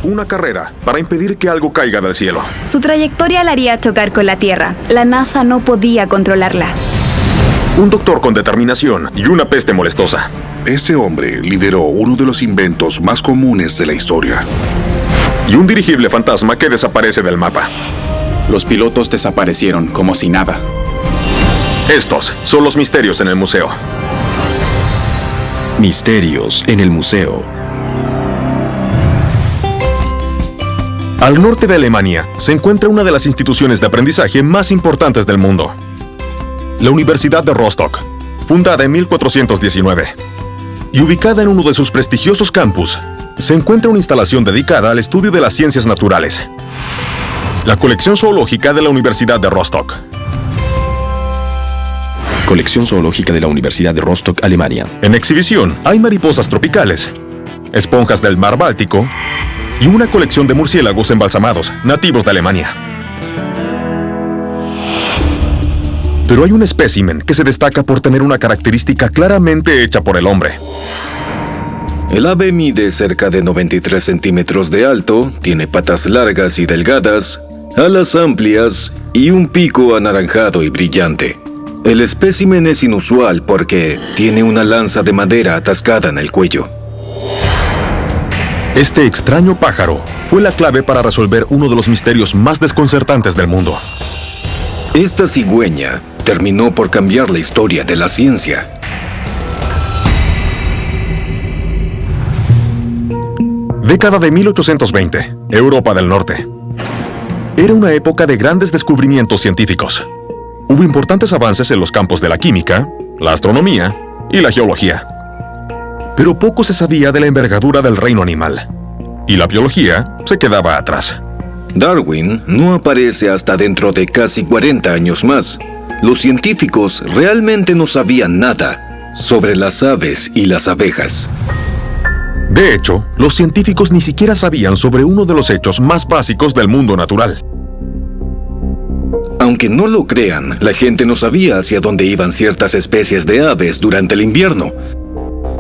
una carrera para impedir que algo caiga del cielo. Su trayectoria la haría chocar con la Tierra. La NASA no podía controlarla. Un doctor con determinación y una peste molestosa. Este hombre lideró uno de los inventos más comunes de la historia. Y un dirigible fantasma que desaparece del mapa. Los pilotos desaparecieron como si nada. Estos son los misterios en el museo. Misterios en el museo. Al norte de Alemania se encuentra una de las instituciones de aprendizaje más importantes del mundo. La Universidad de Rostock, fundada en 1419. Y ubicada en uno de sus prestigiosos campus, se encuentra una instalación dedicada al estudio de las ciencias naturales. La colección zoológica de la Universidad de Rostock. Colección zoológica de la Universidad de Rostock, Alemania. En exhibición hay mariposas tropicales, esponjas del mar Báltico y una colección de murciélagos embalsamados, nativos de Alemania. Pero hay un espécimen que se destaca por tener una característica claramente hecha por el hombre. El ave mide cerca de 93 centímetros de alto, tiene patas largas y delgadas, alas amplias y un pico anaranjado y brillante. El espécimen es inusual porque tiene una lanza de madera atascada en el cuello. Este extraño pájaro fue la clave para resolver uno de los misterios más desconcertantes del mundo. Esta cigüeña terminó por cambiar la historia de la ciencia. Década de 1820, Europa del Norte. Era una época de grandes descubrimientos científicos. Hubo importantes avances en los campos de la química, la astronomía y la geología. Pero poco se sabía de la envergadura del reino animal, y la biología se quedaba atrás. Darwin no aparece hasta dentro de casi 40 años más. Los científicos realmente no sabían nada sobre las aves y las abejas. De hecho, los científicos ni siquiera sabían sobre uno de los hechos más básicos del mundo natural. Aunque no lo crean, la gente no sabía hacia dónde iban ciertas especies de aves durante el invierno.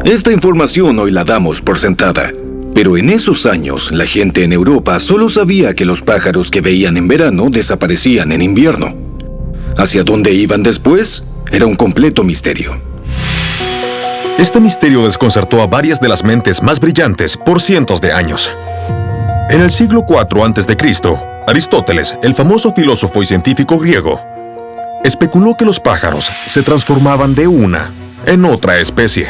Esta información hoy la damos por sentada. Pero en esos años, la gente en Europa solo sabía que los pájaros que veían en verano desaparecían en invierno. ¿Hacia dónde iban después? Era un completo misterio. Este misterio desconcertó a varias de las mentes más brillantes por cientos de años. En el siglo IV a.C., Aristóteles, el famoso filósofo y científico griego, especuló que los pájaros se transformaban de una en otra especie.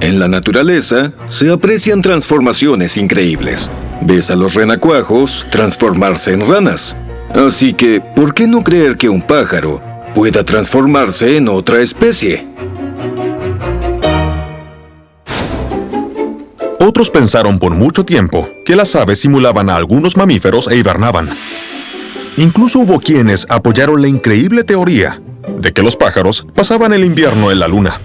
En la naturaleza se aprecian transformaciones increíbles. Ves a los renacuajos transformarse en ranas. Así que, ¿por qué no creer que un pájaro pueda transformarse en otra especie? Otros pensaron por mucho tiempo que las aves simulaban a algunos mamíferos e hibernaban. Incluso hubo quienes apoyaron la increíble teoría de que los pájaros pasaban el invierno en la luna.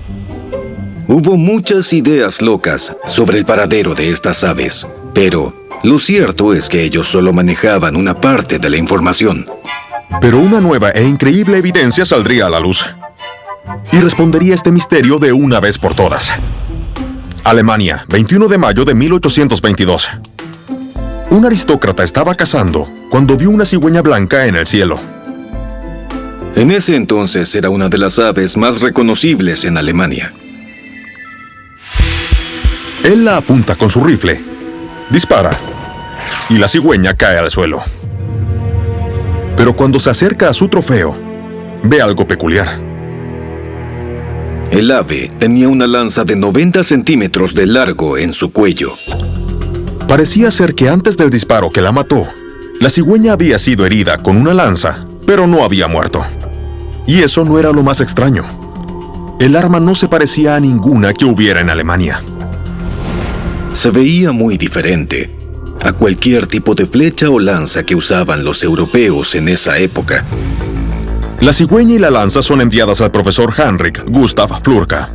Hubo muchas ideas locas sobre el paradero de estas aves, pero lo cierto es que ellos solo manejaban una parte de la información. Pero una nueva e increíble evidencia saldría a la luz y respondería a este misterio de una vez por todas. Alemania, 21 de mayo de 1822. Un aristócrata estaba cazando cuando vio una cigüeña blanca en el cielo. En ese entonces era una de las aves más reconocibles en Alemania. Él la apunta con su rifle, dispara, y la cigüeña cae al suelo. Pero cuando se acerca a su trofeo, ve algo peculiar. El ave tenía una lanza de 90 centímetros de largo en su cuello. Parecía ser que antes del disparo que la mató, la cigüeña había sido herida con una lanza, pero no había muerto. Y eso no era lo más extraño. El arma no se parecía a ninguna que hubiera en Alemania. Se veía muy diferente a cualquier tipo de flecha o lanza que usaban los europeos en esa época. La cigüeña y la lanza son enviadas al profesor Heinrich Gustav Flurka,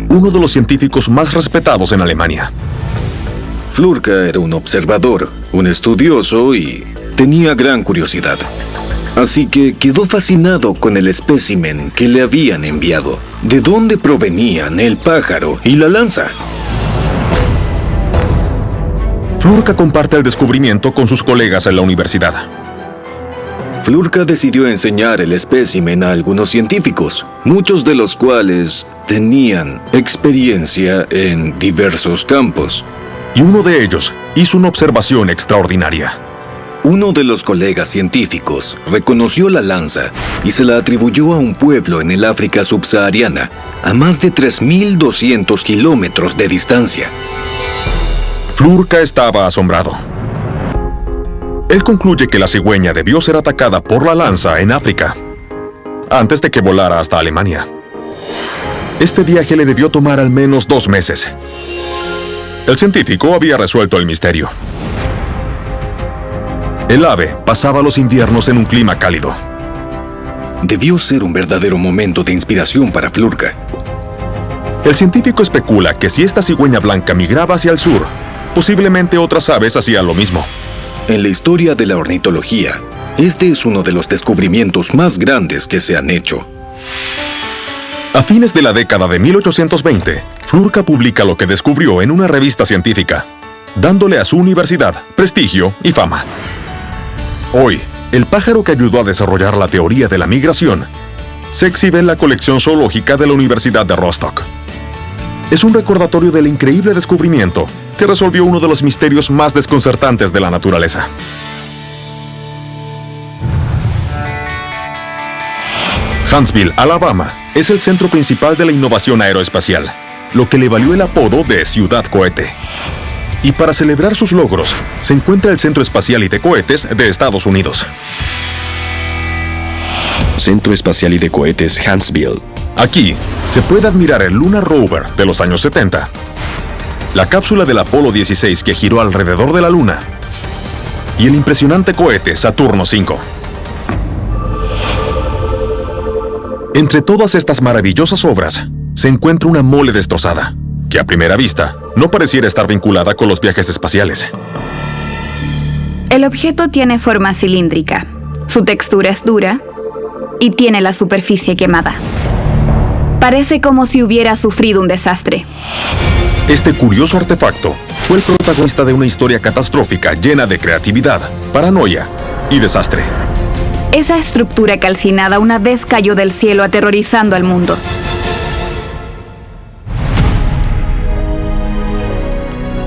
uno de los científicos más respetados en Alemania. Flurka era un observador, un estudioso y tenía gran curiosidad. Así que quedó fascinado con el espécimen que le habían enviado. ¿De dónde provenían el pájaro y la lanza? Flurka comparte el descubrimiento con sus colegas en la universidad. Flurka decidió enseñar el espécimen a algunos científicos, muchos de los cuales tenían experiencia en diversos campos. Y uno de ellos hizo una observación extraordinaria. Uno de los colegas científicos reconoció la lanza y se la atribuyó a un pueblo en el África subsahariana, a más de 3.200 kilómetros de distancia. Flurka estaba asombrado. Él concluye que la cigüeña debió ser atacada por la lanza en África, antes de que volara hasta Alemania. Este viaje le debió tomar al menos 2 meses. El científico había resuelto el misterio. El ave pasaba los inviernos en un clima cálido. Debió ser un verdadero momento de inspiración para Flurka. El científico especula que si esta cigüeña blanca migraba hacia el sur, posiblemente otras aves hacían lo mismo. En la historia de la ornitología, este es uno de los descubrimientos más grandes que se han hecho. A fines de la década de 1820, Flurka publica lo que descubrió en una revista científica, dándole a su universidad prestigio y fama. Hoy, el pájaro que ayudó a desarrollar la teoría de la migración se exhibe en la colección zoológica de la Universidad de Rostock. Es un recordatorio del increíble descubrimiento que resolvió uno de los misterios más desconcertantes de la naturaleza. Huntsville, Alabama, es el centro principal de la innovación aeroespacial, lo que le valió el apodo de Ciudad Cohete. Y para celebrar sus logros, se encuentra el Centro Espacial y de Cohetes de Estados Unidos. Centro Espacial y de Cohetes Huntsville. Aquí se puede admirar el Lunar Rover de los años 70, la cápsula del Apolo 16 que giró alrededor de la Luna y el impresionante cohete Saturno V. Entre todas estas maravillosas obras se encuentra una mole destrozada, que a primera vista no pareciera estar vinculada con los viajes espaciales. El objeto tiene forma cilíndrica, su textura es dura y tiene la superficie quemada. Parece como si hubiera sufrido un desastre. Este curioso artefacto fue el protagonista de una historia catastrófica llena de creatividad, paranoia y desastre. Esa estructura calcinada una vez cayó del cielo aterrorizando al mundo.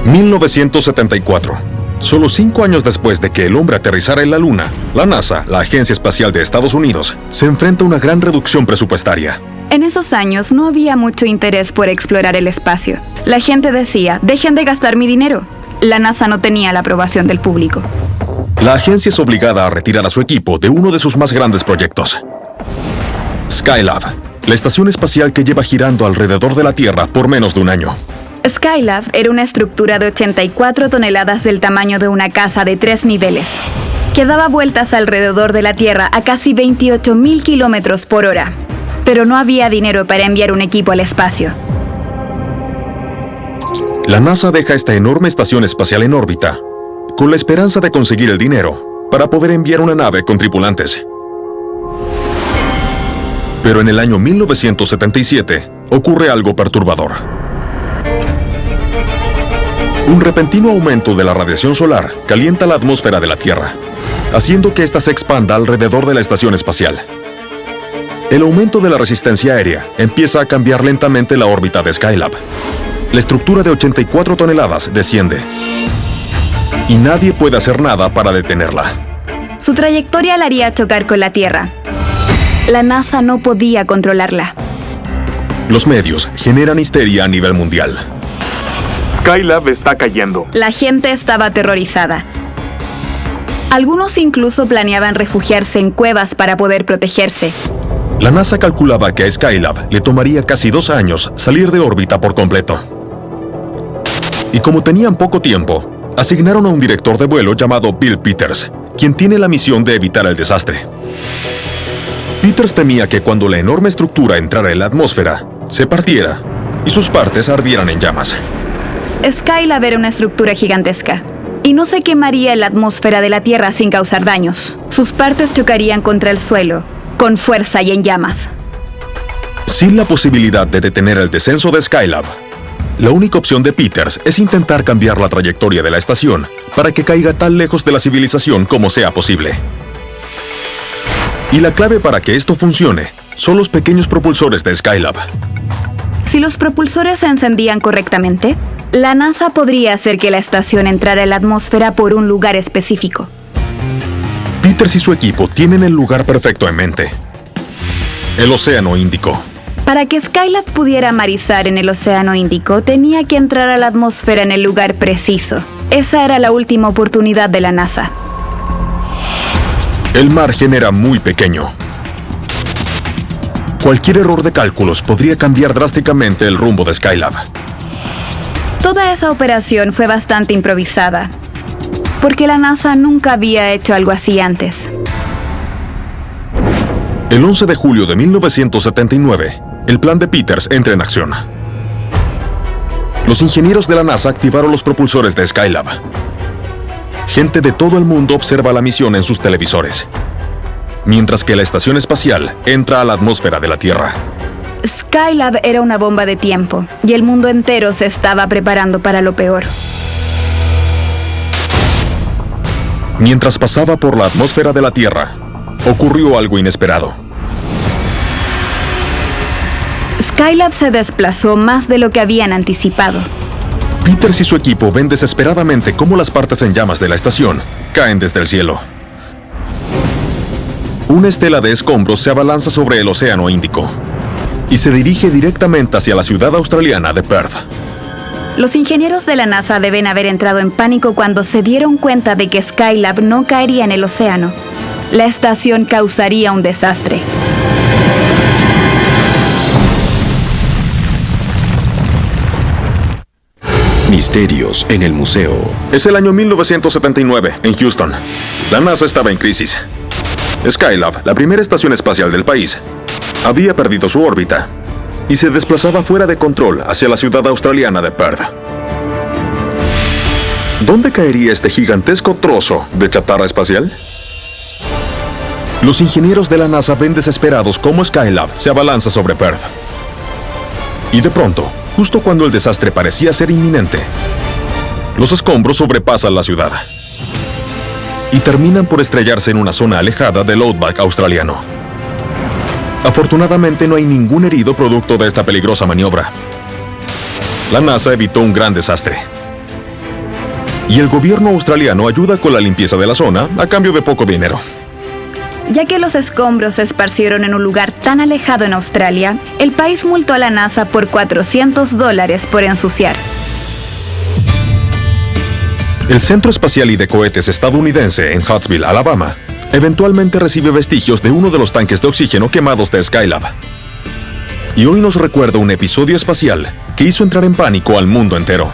...1974... Solo 5 años después de que el hombre aterrizara en la Luna, la NASA, la Agencia Espacial de Estados Unidos, se enfrenta a una gran reducción presupuestaria. En esos años no había mucho interés por explorar el espacio. La gente decía, dejen de gastar mi dinero. La NASA no tenía la aprobación del público. La agencia es obligada a retirar a su equipo de uno de sus más grandes proyectos. Skylab, la estación espacial que lleva girando alrededor de la Tierra por menos de un año. Skylab era una estructura de 84 toneladas del tamaño de una casa de 3 niveles, que daba vueltas alrededor de la Tierra a casi 28.000 kilómetros por hora. Pero no había dinero para enviar un equipo al espacio. La NASA deja esta enorme estación espacial en órbita, con la esperanza de conseguir el dinero para poder enviar una nave con tripulantes. Pero en el año 1977 ocurre algo perturbador. Un repentino aumento de la radiación solar calienta la atmósfera de la Tierra, haciendo que ésta se expanda alrededor de la estación espacial. El aumento de la resistencia aérea empieza a cambiar lentamente la órbita de Skylab. La estructura de 84 toneladas desciende, y nadie puede hacer nada para detenerla. Su trayectoria la haría chocar con la Tierra. La NASA no podía controlarla. Los medios generan histeria a nivel mundial. Skylab está cayendo. La gente estaba aterrorizada. Algunos incluso planeaban refugiarse en cuevas para poder protegerse. La NASA calculaba que a Skylab le tomaría casi 2 años salir de órbita por completo. Y como tenían poco tiempo, asignaron a un director de vuelo llamado Bill Peters, quien tiene la misión de evitar el desastre. Peters temía que cuando la enorme estructura entrara en la atmósfera, se partiera y sus partes ardieran en llamas. Skylab era una estructura gigantesca y no se quemaría en la atmósfera de la Tierra sin causar daños. Sus partes chocarían contra el suelo, con fuerza y en llamas. Sin la posibilidad de detener el descenso de Skylab, La única opción de Peters es intentar cambiar la trayectoria de la estación para que caiga tan lejos de la civilización como sea posible. Y la clave para que esto funcione son los pequeños propulsores de Skylab. Si los propulsores se encendían correctamente, la NASA podría hacer que la estación entrara en la atmósfera por un lugar específico. Peters y su equipo tienen el lugar perfecto en mente: el Océano Índico. Para que Skylab pudiera marizar en el Océano Índico, tenía que entrar a la atmósfera en el lugar preciso. Esa era la última oportunidad de la NASA. El margen era muy pequeño. Cualquier error de cálculos podría cambiar drásticamente el rumbo de Skylab. Toda esa operación fue bastante improvisada, porque la NASA nunca había hecho algo así antes. El 11 de julio de 1979, el plan de Peters entra en acción. Los ingenieros de la NASA activaron los propulsores de Skylab. Gente de todo el mundo observa la misión en sus televisores, mientras que la estación espacial entra a la atmósfera de la Tierra. Skylab era una bomba de tiempo, y el mundo entero se estaba preparando para lo peor. Mientras pasaba por la atmósfera de la Tierra, ocurrió algo inesperado. Skylab se desplazó más de lo que habían anticipado. Peters y su equipo ven desesperadamente cómo las partes en llamas de la estación caen desde el cielo. Una estela de escombros se abalanza sobre el Océano Índico y se dirige directamente hacia la ciudad australiana de Perth. Los ingenieros de la NASA deben haber entrado en pánico cuando se dieron cuenta de que Skylab no caería en el océano. La estación causaría un desastre. Misterios en el museo. Es el año 1979, en Houston. La NASA estaba en crisis. Skylab, la primera estación espacial del país, había perdido su órbita y se desplazaba fuera de control hacia la ciudad australiana de Perth. ¿Dónde caería este gigantesco trozo de chatarra espacial? Los ingenieros de la NASA ven desesperados cómo Skylab se abalanza sobre Perth. Y de pronto, justo cuando el desastre parecía ser inminente, los escombros sobrepasan la ciudad y terminan por estrellarse en una zona alejada del outback australiano. Afortunadamente no hay ningún herido producto de esta peligrosa maniobra. La NASA evitó un gran desastre. Y el gobierno australiano ayuda con la limpieza de la zona a cambio de poco dinero. Ya que los escombros se esparcieron en un lugar tan alejado en Australia, el país multó a la NASA por $400 por ensuciar. El Centro Espacial y de Cohetes estadounidense en Huntsville, Alabama, eventualmente recibe vestigios de uno de los tanques de oxígeno quemados de Skylab. Y hoy nos recuerda un episodio espacial que hizo entrar en pánico al mundo entero.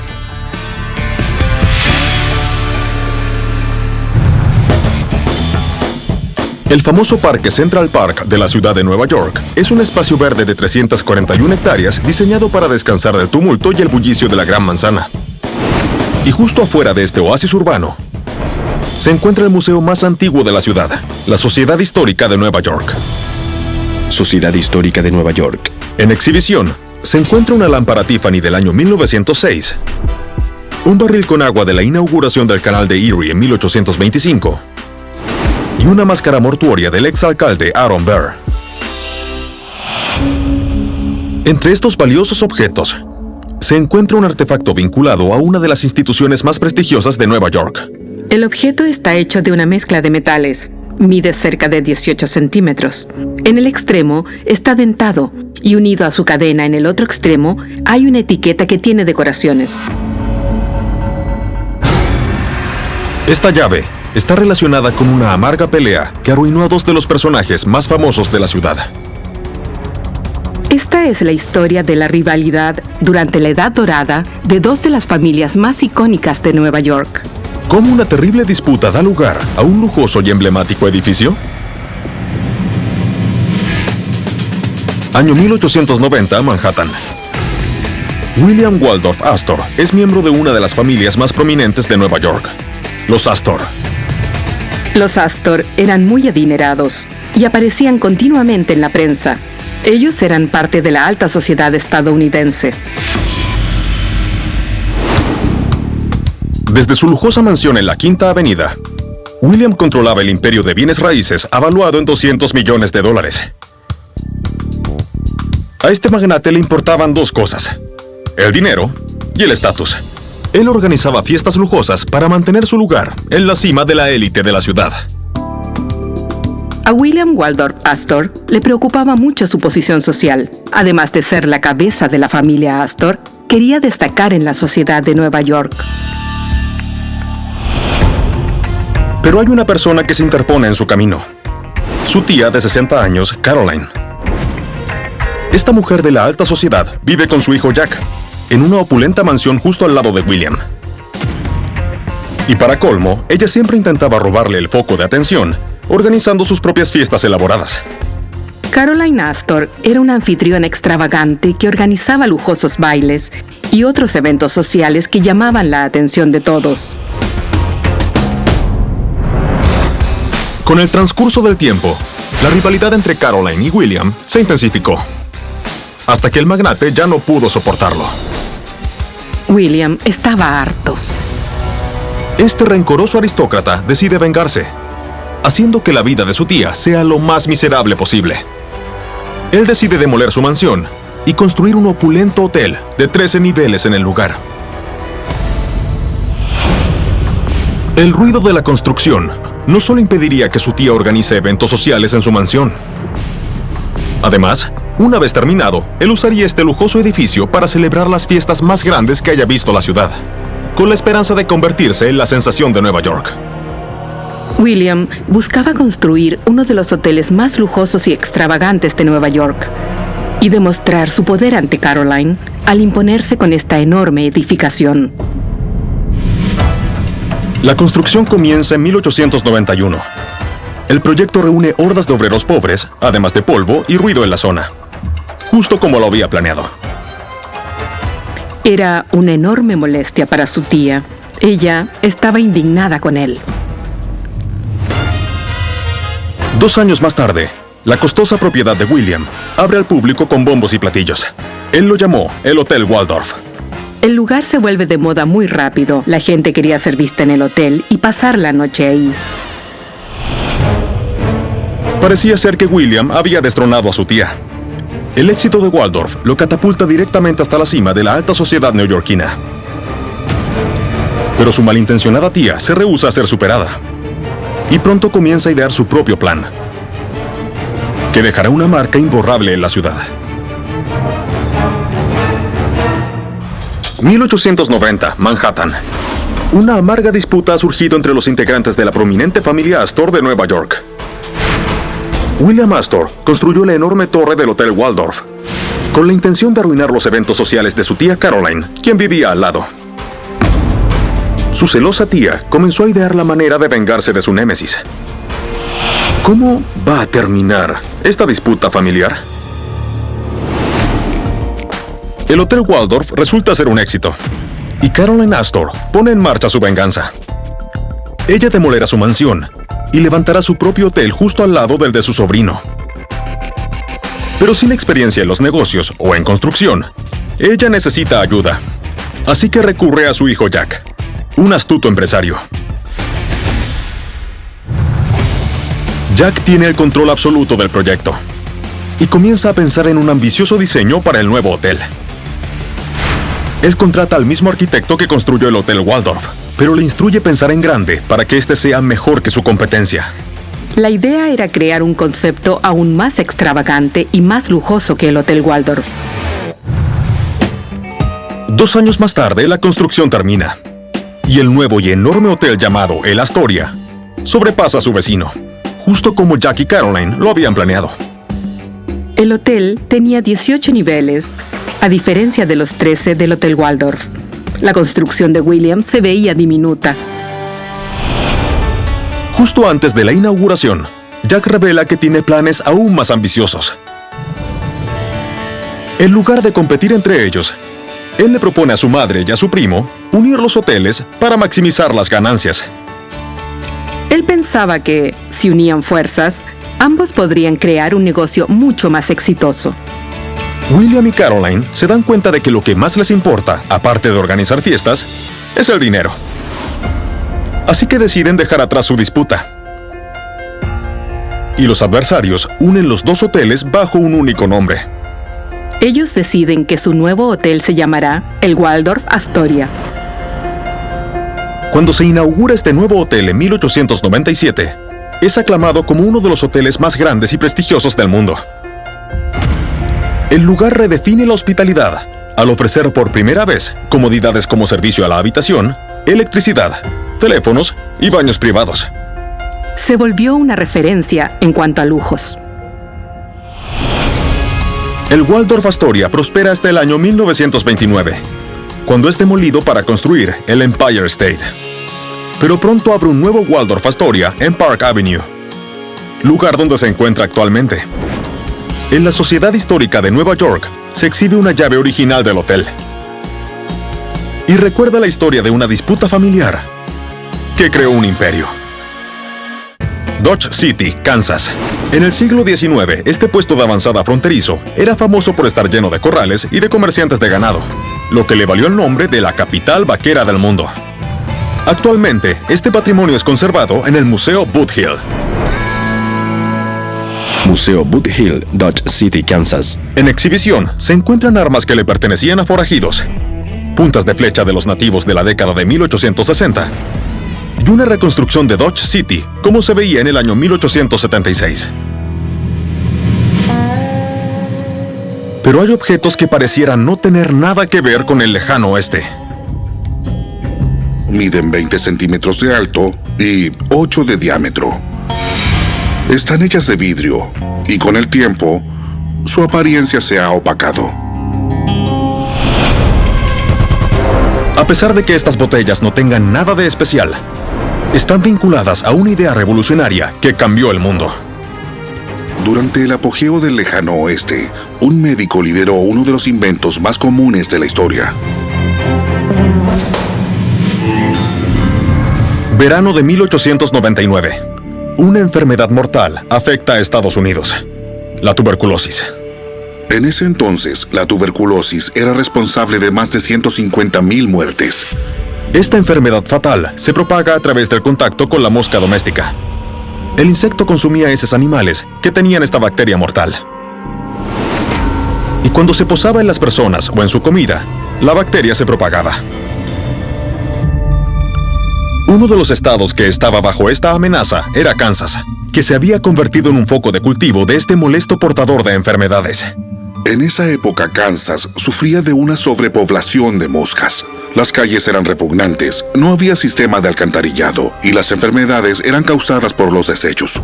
El famoso Parque Central Park de la ciudad de Nueva York es un espacio verde de 341 hectáreas diseñado para descansar del tumulto y el bullicio de la Gran Manzana. Y justo afuera de este oasis urbano se encuentra el museo más antiguo de la ciudad, la Sociedad Histórica de Nueva York. Sociedad Histórica de Nueva York. En exhibición se encuentra una lámpara Tiffany del año 1906, un barril con agua de la inauguración del canal de Erie en 1825 y una máscara mortuoria del exalcalde Aaron Burr. Entre estos valiosos objetos se encuentra un artefacto vinculado a una de las instituciones más prestigiosas de Nueva York. El objeto está hecho de una mezcla de metales. Mide cerca de 18 centímetros. En el extremo está dentado y unido a su cadena en el otro extremo hay una etiqueta que tiene decoraciones. Esta llave está relacionada con una amarga pelea que arruinó a dos de los personajes más famosos de la ciudad. Esta es la historia de la rivalidad durante la Edad Dorada de dos de las familias más icónicas de Nueva York. ¿Cómo una terrible disputa da lugar a un lujoso y emblemático edificio? Año 1890, Manhattan. William Waldorf Astor es miembro de una de las familias más prominentes de Nueva York, los Astor. Los Astor eran muy adinerados y aparecían continuamente en la prensa. Ellos eran parte de la alta sociedad estadounidense. Desde su lujosa mansión en la Quinta Avenida, William controlaba el imperio de bienes raíces avaluado en $200 millones. A este magnate le importaban dos cosas: el dinero y el estatus. Él organizaba fiestas lujosas para mantener su lugar en la cima de la élite de la ciudad. A William Waldorf Astor le preocupaba mucho su posición social. Además de ser la cabeza de la familia Astor, quería destacar en la sociedad de Nueva York. Pero hay una persona que se interpone en su camino: su tía de 60 años, Caroline. Esta mujer de la alta sociedad vive con su hijo Jack en una opulenta mansión justo al lado de William. Y para colmo, ella siempre intentaba robarle el foco de atención, organizando sus propias fiestas elaboradas. Caroline Astor era una anfitriona extravagante que organizaba lujosos bailes y otros eventos sociales que llamaban la atención de todos. Con el transcurso del tiempo, la rivalidad entre Caroline y William se intensificó, hasta que el magnate ya no pudo soportarlo. William estaba harto. Este rencoroso aristócrata decide vengarse, haciendo que la vida de su tía sea lo más miserable posible. Él decide demoler su mansión y construir un opulento hotel de 13 niveles en el lugar. El ruido de la construcción no solo impediría que su tía organice eventos sociales en su mansión. Además, una vez terminado, él usaría este lujoso edificio para celebrar las fiestas más grandes que haya visto la ciudad, con la esperanza de convertirse en la sensación de Nueva York. William buscaba construir uno de los hoteles más lujosos y extravagantes de Nueva York y demostrar su poder ante Caroline al imponerse con esta enorme edificación. La construcción comienza en 1891. El proyecto reúne hordas de obreros pobres, además de polvo y ruido en la zona, justo como lo había planeado. Era una enorme molestia para su tía. Ella estaba indignada con él. 2 años más tarde, la costosa propiedad de William abre al público con bombos y platillos. Él lo llamó el Hotel Waldorf. El lugar se vuelve de moda muy rápido. La gente quería ser vista en el hotel y pasar la noche ahí. Parecía ser que William había destronado a su tía. El éxito de Waldorf lo catapulta directamente hasta la cima de la alta sociedad neoyorquina. Pero su malintencionada tía se rehúsa a ser superada. Y pronto comienza a idear su propio plan, que dejará una marca imborrable en la ciudad. 1890, Manhattan. Una amarga disputa ha surgido entre los integrantes de la prominente familia Astor de Nueva York. William Astor construyó la enorme torre del Hotel Waldorf, con la intención de arruinar los eventos sociales de su tía Caroline, quien vivía al lado. Su celosa tía comenzó a idear la manera de vengarse de su némesis. ¿Cómo va a terminar esta disputa familiar? El Hotel Waldorf resulta ser un éxito, y Caroline Astor pone en marcha su venganza. Ella demolerá su mansión y levantará su propio hotel justo al lado del de su sobrino. Pero sin experiencia en los negocios o en construcción, ella necesita ayuda. Así que recurre a su hijo Jack, un astuto empresario. Jack tiene el control absoluto del proyecto y comienza a pensar en un ambicioso diseño para el nuevo hotel. Él contrata al mismo arquitecto que construyó el Hotel Waldorf, pero le instruye pensar en grande para que este sea mejor que su competencia. La idea era crear un concepto aún más extravagante y más lujoso que el Hotel Waldorf. 2 años más tarde, la construcción termina, y el nuevo y enorme hotel llamado El Astoria sobrepasa a su vecino, justo como Jack y Caroline lo habían planeado. El hotel tenía 18 niveles, a diferencia de los 13 del Hotel Waldorf. La construcción de William se veía diminuta. Justo antes de la inauguración, Jack revela que tiene planes aún más ambiciosos. En lugar de competir entre ellos, él le propone a su madre y a su primo unir los hoteles para maximizar las ganancias. Él pensaba que, si unían fuerzas, ambos podrían crear un negocio mucho más exitoso. William y Caroline se dan cuenta de que lo que más les importa, aparte de organizar fiestas, es el dinero. Así que deciden dejar atrás su disputa. Y los adversarios unen los dos hoteles bajo un único nombre. Ellos deciden que su nuevo hotel se llamará el Waldorf Astoria. Cuando se inaugura este nuevo hotel en 1897, es aclamado como uno de los hoteles más grandes y prestigiosos del mundo. El lugar redefine la hospitalidad al ofrecer por primera vez comodidades como servicio a la habitación, electricidad, teléfonos y baños privados. Se volvió una referencia en cuanto a lujos. El Waldorf Astoria prospera hasta el año 1929, cuando es demolido para construir el Empire State. Pero pronto abre un nuevo Waldorf Astoria en Park Avenue, lugar donde se encuentra actualmente. En la Sociedad Histórica de Nueva York se exhibe una llave original del hotel. Y recuerda la historia de una disputa familiar que creó un imperio. Dodge City, Kansas. En el siglo XIX, este puesto de avanzada fronterizo era famoso por estar lleno de corrales y de comerciantes de ganado, lo que le valió el nombre de la capital vaquera del mundo. Actualmente, este patrimonio es conservado en el Museo Boot Hill. Museo Boot Hill, Dodge City, Kansas. En exhibición se encuentran armas que le pertenecían a forajidos, puntas de flecha de los nativos de la década de 1860 y una reconstrucción de Dodge City como se veía en el año 1876. Pero hay objetos que parecieran no tener nada que ver con el lejano oeste. Miden 20 centímetros de alto y 8 de diámetro. Están hechas de vidrio y con el tiempo su apariencia se ha opacado. A pesar de que estas botellas no tengan nada de especial, están vinculadas a una idea revolucionaria que cambió el mundo. Durante el apogeo del lejano oeste, un médico lideró uno de los inventos más comunes de la historia. Verano de 1899. Una enfermedad mortal afecta a Estados Unidos: la tuberculosis. En ese entonces, la tuberculosis era responsable de más de 150,000 muertes. Esta enfermedad fatal se propaga a través del contacto con la mosca doméstica. El insecto consumía heces animales que tenían esta bacteria mortal. Y cuando se posaba en las personas o en su comida, la bacteria se propagaba. Uno de los estados que estaba bajo esta amenaza era Kansas, que se había convertido en un foco de cultivo de este molesto portador de enfermedades. En esa época, Kansas sufría de una sobrepoblación de moscas. Las calles eran repugnantes, no había sistema de alcantarillado y las enfermedades eran causadas por los desechos.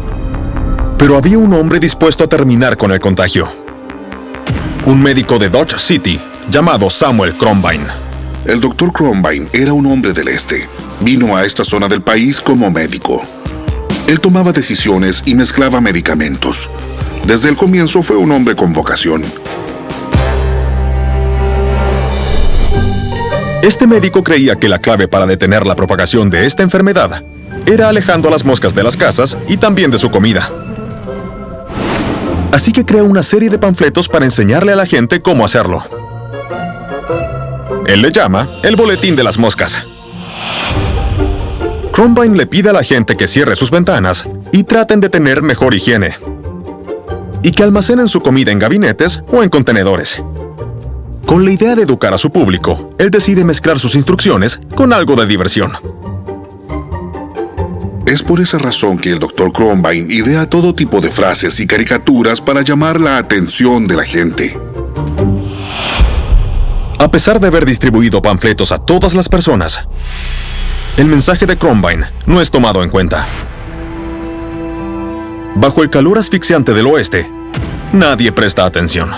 Pero había un hombre dispuesto a terminar con el contagio. Un médico de Dodge City llamado Samuel Crombine. El Dr. Crombine era un hombre del este. Vino a esta zona del país como médico. Él tomaba decisiones y mezclaba medicamentos. Desde el comienzo fue un hombre con vocación. Este médico creía que la clave para detener la propagación de esta enfermedad era alejando a las moscas de las casas y también de su comida. Así que creó una serie de panfletos para enseñarle a la gente cómo hacerlo. Él le llama el boletín de las moscas. Crombine le pide a la gente que cierre sus ventanas y traten de tener mejor higiene, y que almacenen su comida en gabinetes o en contenedores. Con la idea de educar a su público, él decide mezclar sus instrucciones con algo de diversión. Es por esa razón que el Dr. Crombine idea todo tipo de frases y caricaturas para llamar la atención de la gente. A pesar de haber distribuido panfletos a todas las personas, el mensaje de Crombine no es tomado en cuenta. Bajo el calor asfixiante del oeste, nadie presta atención.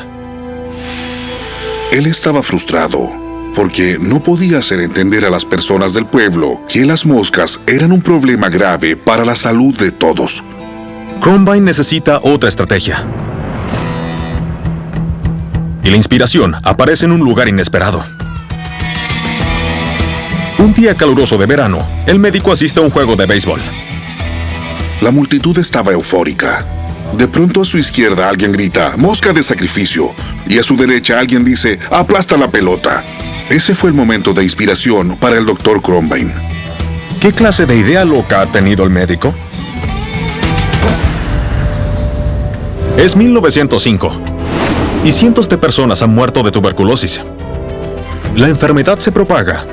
Él estaba frustrado porque no podía hacer entender a las personas del pueblo que las moscas eran un problema grave para la salud de todos. Crombine necesita otra estrategia. Y la inspiración aparece en un lugar inesperado. Un día caluroso de verano, el médico asiste a un juego de béisbol. La multitud estaba eufórica. De pronto a su izquierda alguien grita, "mosca de sacrificio", y a su derecha alguien dice, "aplasta la pelota". Ese fue el momento de inspiración para el Dr. Crombine. ¿Qué clase de idea loca ha tenido el médico? Es 1905 y cientos de personas han muerto de tuberculosis. La enfermedad se propaga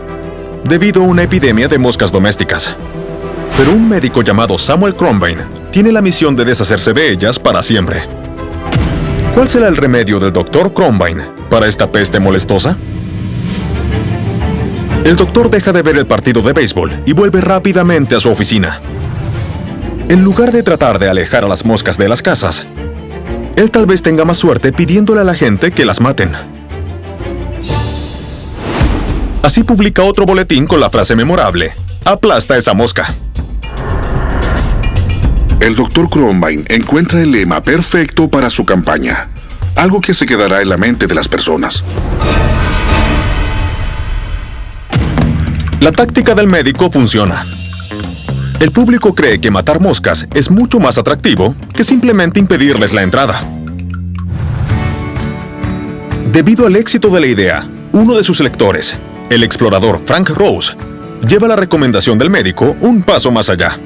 debido a una epidemia de moscas domésticas. Pero un médico llamado Samuel Crombine tiene la misión de deshacerse de ellas para siempre. ¿Cuál será el remedio del Dr. Crombine para esta peste molestosa? El doctor deja de ver el partido de béisbol y vuelve rápidamente a su oficina. En lugar de tratar de alejar a las moscas de las casas, él tal vez tenga más suerte pidiéndole a la gente que las maten. Así publica otro boletín con la frase memorable: "Aplasta esa mosca". El Dr. Crombine encuentra el lema perfecto para su campaña, algo que se quedará en la mente de las personas. La táctica del médico funciona. El público cree que matar moscas es mucho más atractivo que simplemente impedirles la entrada. Debido al éxito de la idea, uno de sus lectores, el explorador Frank Rose, lleva la recomendación del médico un paso más allá.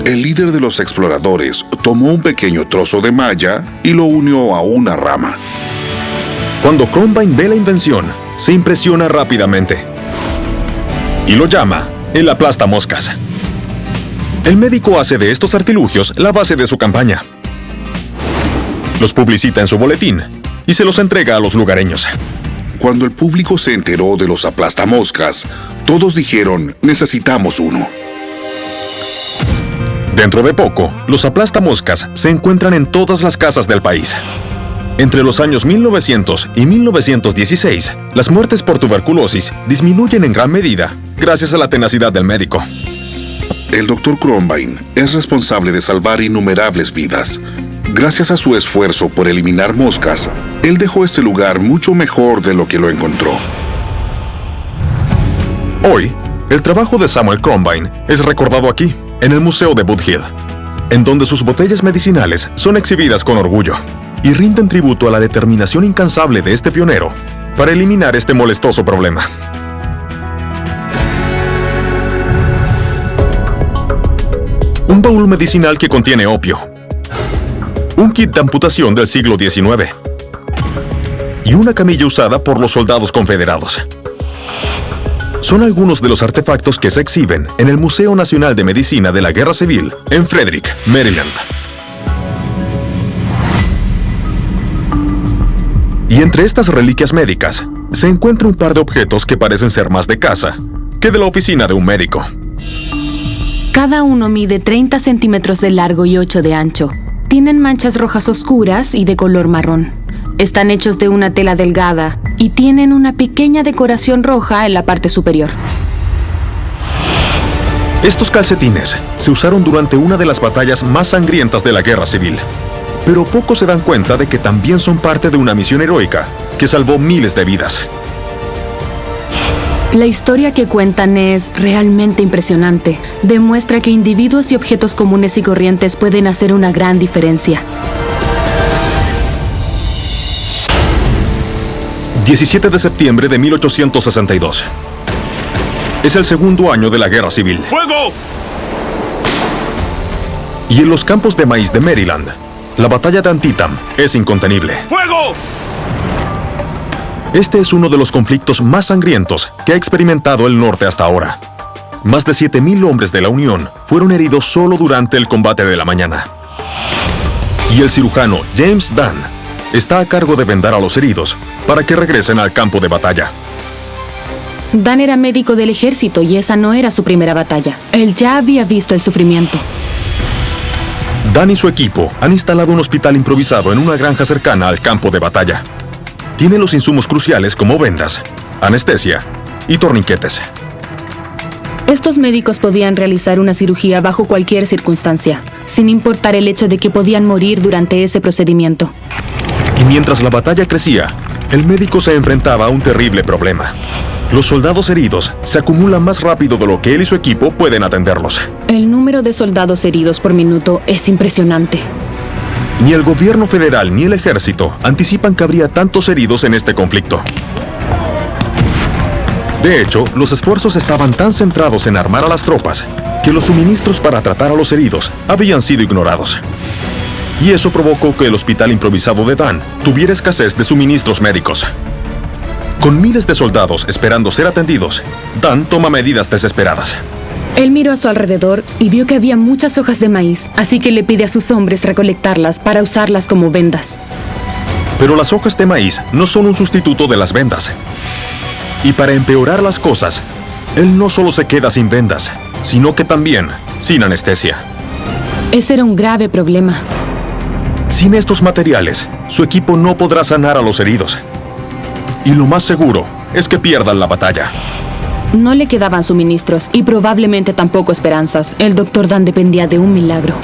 El líder de los exploradores tomó un pequeño trozo de malla y lo unió a una rama. Cuando Crombine ve la invención, se impresiona rápidamente y lo llama el aplastamoscas. El médico hace de estos artilugios la base de su campaña. Los publicita en su boletín y se los entrega a los lugareños. Cuando el público se enteró de los aplastamoscas, todos dijeron: necesitamos uno. Dentro de poco, los aplastamoscas se encuentran en todas las casas del país. Entre los años 1900 y 1916, las muertes por tuberculosis disminuyen en gran medida gracias a la tenacidad del médico. El Dr. Crombine es responsable de salvar innumerables vidas. Gracias a su esfuerzo por eliminar moscas, él dejó este lugar mucho mejor de lo que lo encontró. Hoy, el trabajo de Samuel Crombine es recordado aquí, en el Museo de Boot Hill, en donde sus botellas medicinales son exhibidas con orgullo y rinden tributo a la determinación incansable de este pionero para eliminar este molestoso problema. Un baúl medicinal que contiene opio, un kit de amputación del siglo XIX y una camilla usada por los soldados confederados. Son algunos de los artefactos que se exhiben en el Museo Nacional de Medicina de la Guerra Civil en Frederick, Maryland. Y entre estas reliquias médicas se encuentra un par de objetos que parecen ser más de casa que de la oficina de un médico. Cada uno mide 30 centímetros de largo y 8 de ancho. Tienen manchas rojas oscuras y de color marrón. Están hechos de una tela delgada y tienen una pequeña decoración roja en la parte superior. Estos calcetines se usaron durante una de las batallas más sangrientas de la Guerra Civil. Pero pocos se dan cuenta de que también son parte de una misión heroica que salvó miles de vidas. La historia que cuentan es realmente impresionante. Demuestra que individuos y objetos comunes y corrientes pueden hacer una gran diferencia. 17 de septiembre de 1862. Es el segundo año de la Guerra Civil. ¡Fuego! Y en los campos de maíz de Maryland, la batalla de Antietam es incontenible. ¡Fuego! Este es uno de los conflictos más sangrientos que ha experimentado el norte hasta ahora. Más de 7,000 hombres de la Unión fueron heridos solo durante el combate de la mañana. Y el cirujano James Dunn está a cargo de vendar a los heridos para que regresen al campo de batalla. Dan era médico del ejército y esa no era su primera batalla. Él ya había visto el sufrimiento. Dan y su equipo han instalado un hospital improvisado en una granja cercana al campo de batalla. Tiene los insumos cruciales como vendas, anestesia y torniquetes. Estos médicos podían realizar una cirugía bajo cualquier circunstancia, sin importar el hecho de que podían morir durante ese procedimiento. Y mientras la batalla crecía, el médico se enfrentaba a un terrible problema. Los soldados heridos se acumulan más rápido de lo que él y su equipo pueden atenderlos. El número de soldados heridos por minuto es impresionante. Ni el gobierno federal ni el ejército anticipan que habría tantos heridos en este conflicto. De hecho, los esfuerzos estaban tan centrados en armar a las tropas que los suministros para tratar a los heridos habían sido ignorados. Y eso provocó que el hospital improvisado de Dan tuviera escasez de suministros médicos. Con miles de soldados esperando ser atendidos, Dan toma medidas desesperadas. Él miró a su alrededor y vio que había muchas hojas de maíz, así que le pide a sus hombres recolectarlas para usarlas como vendas. Pero las hojas de maíz no son un sustituto de las vendas. Y para empeorar las cosas, él no solo se queda sin vendas, sino que también sin anestesia. Ese era un grave problema. Sin estos materiales, su equipo no podrá sanar a los heridos. Y lo más seguro es que pierdan la batalla. No le quedaban suministros y probablemente tampoco esperanzas. El Dr. Dan dependía de un milagro.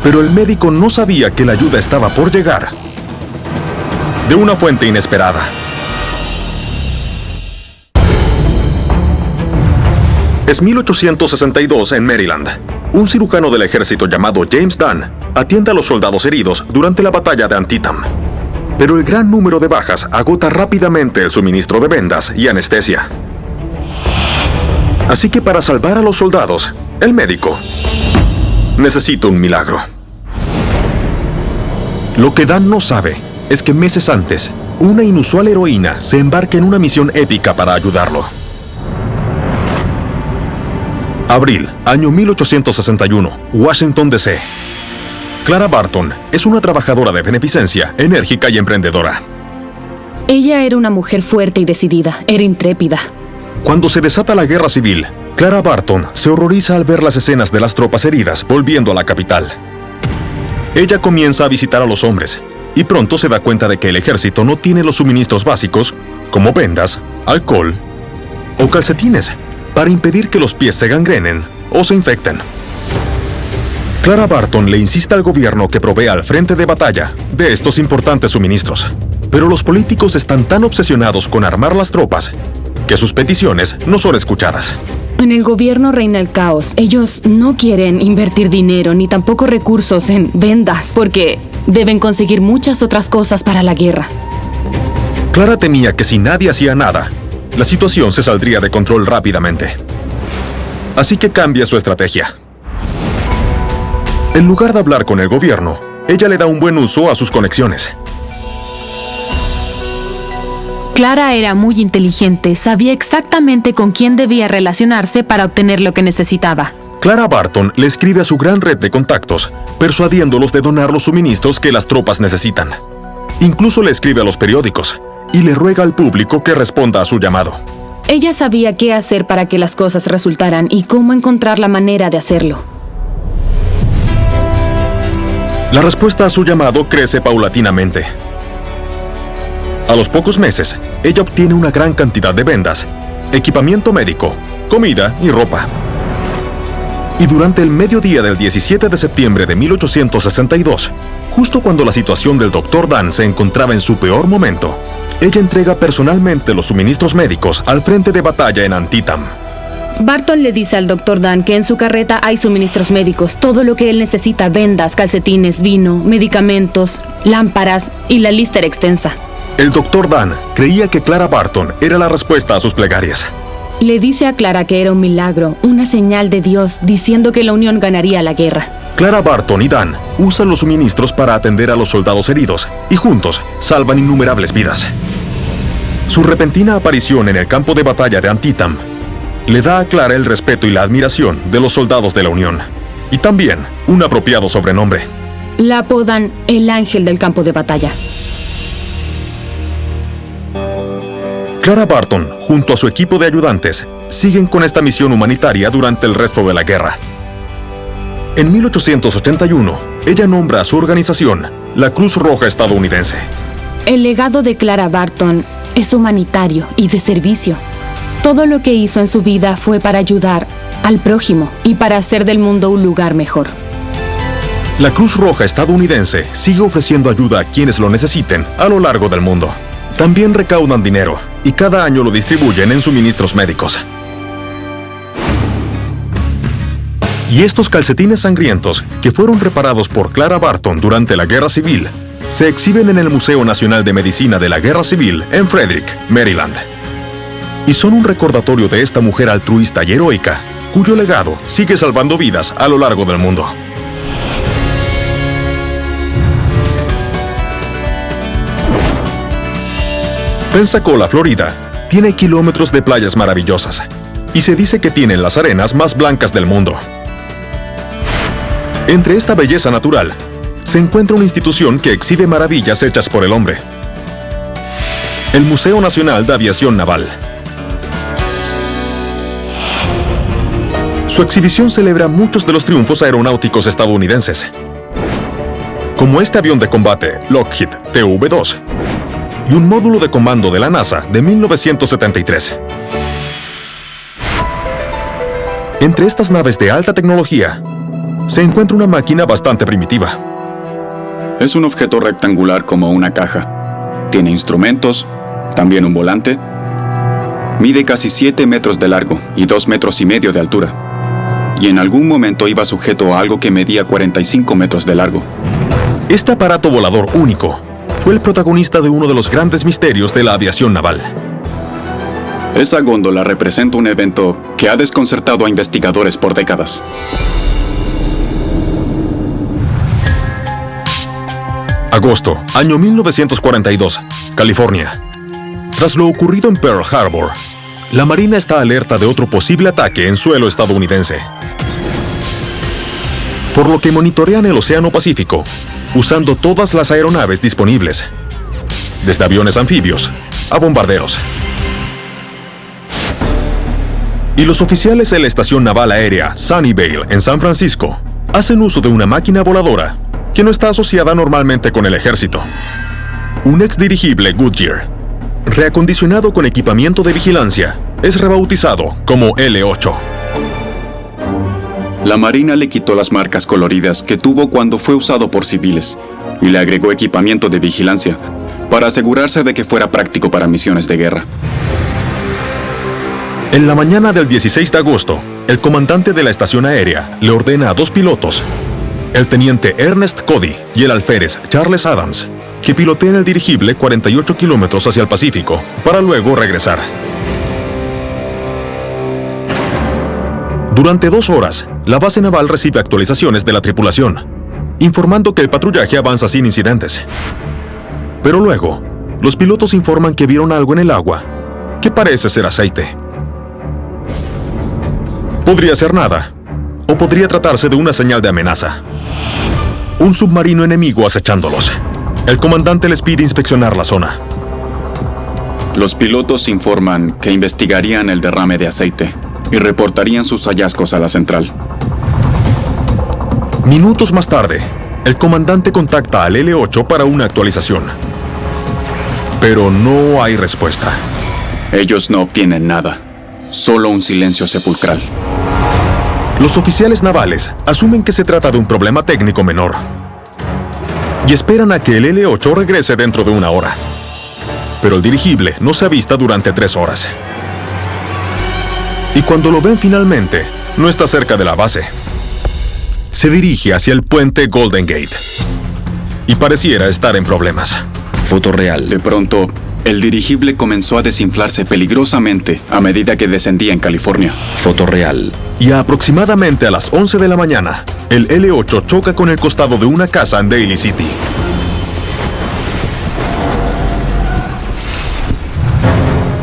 Pero el médico no sabía que la ayuda estaba por llegar de una fuente inesperada. Es 1862 en Maryland. Un cirujano del ejército llamado James Dunn atiende a los soldados heridos durante la batalla de Antietam. Pero el gran número de bajas agota rápidamente el suministro de vendas y anestesia. Así que para salvar a los soldados, el médico necesita un milagro. Lo que Dan no sabe es que meses antes, una inusual heroína se embarca en una misión épica para ayudarlo. Abril, año 1861, Washington, D.C. Clara Barton es una trabajadora de beneficencia, enérgica y emprendedora. Ella era una mujer fuerte y decidida, era intrépida. Cuando se desata la guerra civil, Clara Barton se horroriza al ver las escenas de las tropas heridas volviendo a la capital. Ella comienza a visitar a los hombres y pronto se da cuenta de que el ejército no tiene los suministros básicos, como vendas, alcohol o calcetines, para impedir que los pies se gangrenen o se infecten. Clara Barton le insiste al gobierno que provea al frente de batalla de estos importantes suministros. Pero los políticos están tan obsesionados con armar las tropas que sus peticiones no son escuchadas. En el gobierno reina el caos. Ellos no quieren invertir dinero ni tampoco recursos en vendas porque deben conseguir muchas otras cosas para la guerra. Clara temía que si nadie hacía nada, la situación se saldría de control rápidamente. Así que cambia su estrategia. En lugar de hablar con el gobierno, ella le da un buen uso a sus conexiones. Clara era muy inteligente, sabía exactamente con quién debía relacionarse para obtener lo que necesitaba. Clara Barton le escribe a su gran red de contactos, persuadiéndolos de donar los suministros que las tropas necesitan. Incluso le escribe a los periódicos y le ruega al público que responda a su llamado. Ella sabía qué hacer para que las cosas resultaran y cómo encontrar la manera de hacerlo. La respuesta a su llamado crece paulatinamente. A los pocos meses, ella obtiene una gran cantidad de vendas, equipamiento médico, comida y ropa. Y durante el mediodía del 17 de septiembre de 1862, justo cuando la situación del Dr. Dan se encontraba en su peor momento, ella entrega personalmente los suministros médicos al frente de batalla en Antietam. Barton le dice al Dr. Dan que en su carreta hay suministros médicos, todo lo que él necesita, vendas, calcetines, vino, medicamentos, lámparas y la lista era extensa. El Dr. Dan creía que Clara Barton era la respuesta a sus plegarias. Le dice a Clara que era un milagro, una señal de Dios, diciendo que la Unión ganaría la guerra. Clara Barton y Dan usan los suministros para atender a los soldados heridos y juntos salvan innumerables vidas. Su repentina aparición en el campo de batalla de Antietam le da a Clara el respeto y la admiración de los soldados de la Unión, y también un apropiado sobrenombre. La apodan el ángel del campo de batalla. Clara Barton, junto a su equipo de ayudantes, siguen con esta misión humanitaria durante el resto de la guerra. En 1881, ella nombra a su organización la Cruz Roja Estadounidense. El legado de Clara Barton es humanitario y de servicio. Todo lo que hizo en su vida fue para ayudar al prójimo y para hacer del mundo un lugar mejor. La Cruz Roja Estadounidense sigue ofreciendo ayuda a quienes lo necesiten a lo largo del mundo. También recaudan dinero y cada año lo distribuyen en suministros médicos. Y estos calcetines sangrientos, que fueron reparados por Clara Barton durante la Guerra Civil, se exhiben en el Museo Nacional de Medicina de la Guerra Civil en Frederick, Maryland. y son un recordatorio de esta mujer altruista y heroica, cuyo legado sigue salvando vidas a lo largo del mundo. Pensacola, Florida, tiene kilómetros de playas maravillosas y se dice que tienen las arenas más blancas del mundo. Entre esta belleza natural, se encuentra una institución que exhibe maravillas hechas por el hombre: el Museo Nacional de Aviación Naval. Su exhibición celebra muchos de los triunfos aeronáuticos estadounidenses, como este avión de combate Lockheed TV-2 y un módulo de comando de la NASA de 1973. Entre estas naves de alta tecnología, se encuentra una máquina bastante primitiva. Es un objeto rectangular como una caja. Tiene instrumentos, también un volante. Mide casi 7 metros de largo y 2,5 metros de altura. Y en algún momento iba sujeto a algo que medía 45 metros de largo. Este aparato volador único fue el protagonista de uno de los grandes misterios de la aviación naval. Esa góndola representa un evento que ha desconcertado a investigadores por décadas. Agosto, año 1942, California. Tras lo ocurrido en Pearl Harbor, la Marina está alerta de otro posible ataque en suelo estadounidense, por lo que monitorean el Océano Pacífico, usando todas las aeronaves disponibles, desde aviones anfibios a bombarderos. Y los oficiales de la Estación Naval Aérea Sunnyvale en San Francisco hacen uso de una máquina voladora que no está asociada normalmente con el ejército. Un exdirigible Goodyear, reacondicionado con equipamiento de vigilancia, es rebautizado como L-8. La Marina le quitó las marcas coloridas que tuvo cuando fue usado por civiles y le agregó equipamiento de vigilancia para asegurarse de que fuera práctico para misiones de guerra. En la mañana del 16 de agosto, el comandante de la estación aérea le ordena a 2 pilotos, el teniente Ernest Cody y el alférez Charles Adams, que piloteen el dirigible 48 kilómetros hacia el Pacífico para luego regresar. Durante 2 horas, la base naval recibe actualizaciones de la tripulación, informando que el patrullaje avanza sin incidentes. Pero luego, los pilotos informan que vieron algo en el agua que parece ser aceite. Podría ser nada, o podría tratarse de una señal de amenaza. Un submarino enemigo acechándolos. El comandante les pide inspeccionar la zona. Los pilotos informan que investigarían el derrame de aceite y reportarían sus hallazgos a la central. Minutos más tarde, el comandante contacta al L-8 para una actualización. Pero no hay respuesta. Ellos no obtienen nada, solo un silencio sepulcral. Los oficiales navales asumen que se trata de un problema técnico menor y esperan a que el L-8 regrese dentro de 1 hora. Pero el dirigible no se avista durante 3 horas. Y cuando lo ven finalmente, no está cerca de la base. Se dirige hacia el puente Golden Gate y pareciera estar en problemas. Foto real. De pronto, el dirigible comenzó a desinflarse peligrosamente a medida que descendía en California. Foto real. Y aproximadamente a las 11 de la mañana, el L-8 choca con el costado de una casa en Daly City.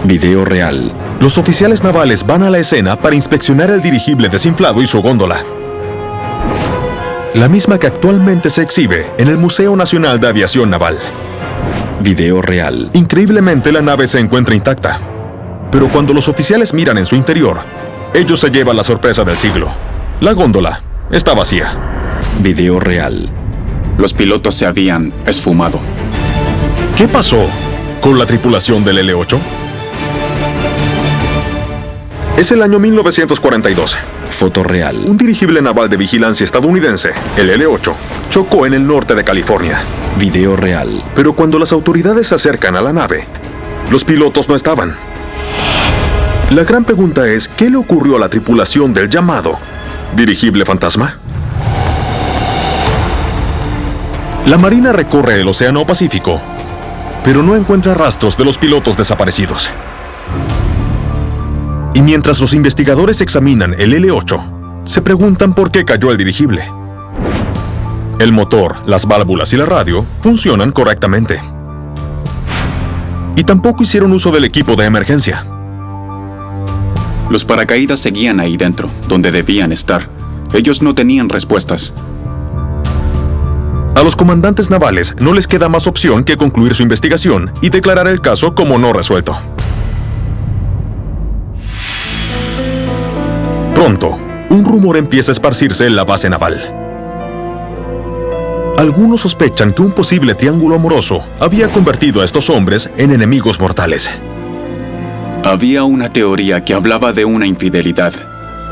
Video real. Los oficiales navales van a la escena para inspeccionar el dirigible desinflado y su góndola, la misma que actualmente se exhibe en el Museo Nacional de Aviación Naval. Video real. Increíblemente, la nave se encuentra intacta, pero cuando los oficiales miran en su interior, ellos se llevan la sorpresa del siglo. La góndola está vacía. Video real. Los pilotos se habían esfumado. ¿Qué pasó con la tripulación del L-8? Es el año 1942. Foto real. Un dirigible naval de vigilancia estadounidense, el L-8, chocó en el norte de California. Video real. Pero cuando las autoridades se acercan a la nave, los pilotos no estaban. La gran pregunta es, ¿qué le ocurrió a la tripulación del llamado dirigible fantasma? La Marina recorre el Océano Pacífico, pero no encuentra rastros de los pilotos desaparecidos. Y mientras los investigadores examinan el L-8, se preguntan por qué cayó el dirigible. El motor, las válvulas y la radio funcionan correctamente. Y tampoco hicieron uso del equipo de emergencia. Los paracaídas seguían ahí dentro, donde debían estar. Ellos no tenían respuestas. A los comandantes navales no les queda más opción que concluir su investigación y declarar el caso como no resuelto. Pronto, un rumor empieza a esparcirse en la base naval. Algunos sospechan que un posible triángulo amoroso había convertido a estos hombres en enemigos mortales. Había una teoría que hablaba de una infidelidad.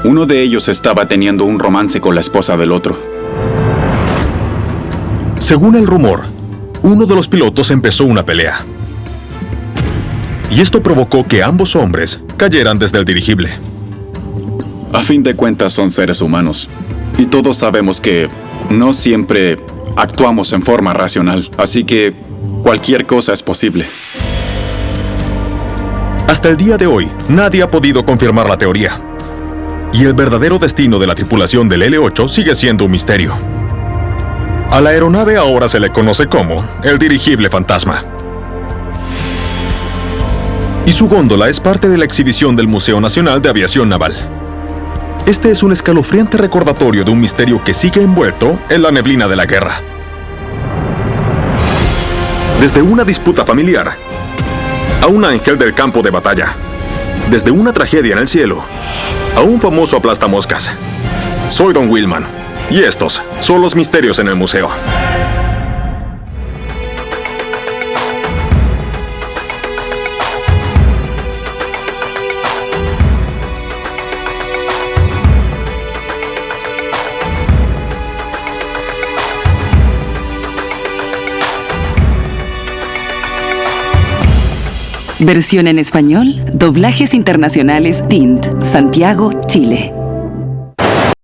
Uno de ellos estaba teniendo un romance con la esposa del otro. Según el rumor, uno de los pilotos empezó una pelea. Y esto provocó que ambos hombres cayeran desde el dirigible. A fin de cuentas son seres humanos. Y todos sabemos que no siempre actuamos en forma racional. Así que cualquier cosa es posible. Hasta el día de hoy, nadie ha podido confirmar la teoría. Y el verdadero destino de la tripulación del L-8 sigue siendo un misterio. A la aeronave ahora se le conoce como el dirigible fantasma. Y su góndola es parte de la exhibición del Museo Nacional de Aviación Naval. Este es un escalofriante recordatorio de un misterio que sigue envuelto en la neblina de la guerra. Desde una disputa familiar a un ángel del campo de batalla, desde una tragedia en el cielo a un famoso aplastamoscas. Soy Don Willman, y estos son los misterios en el museo. Versión en español, Doblajes Internacionales DINT, Santiago, Chile.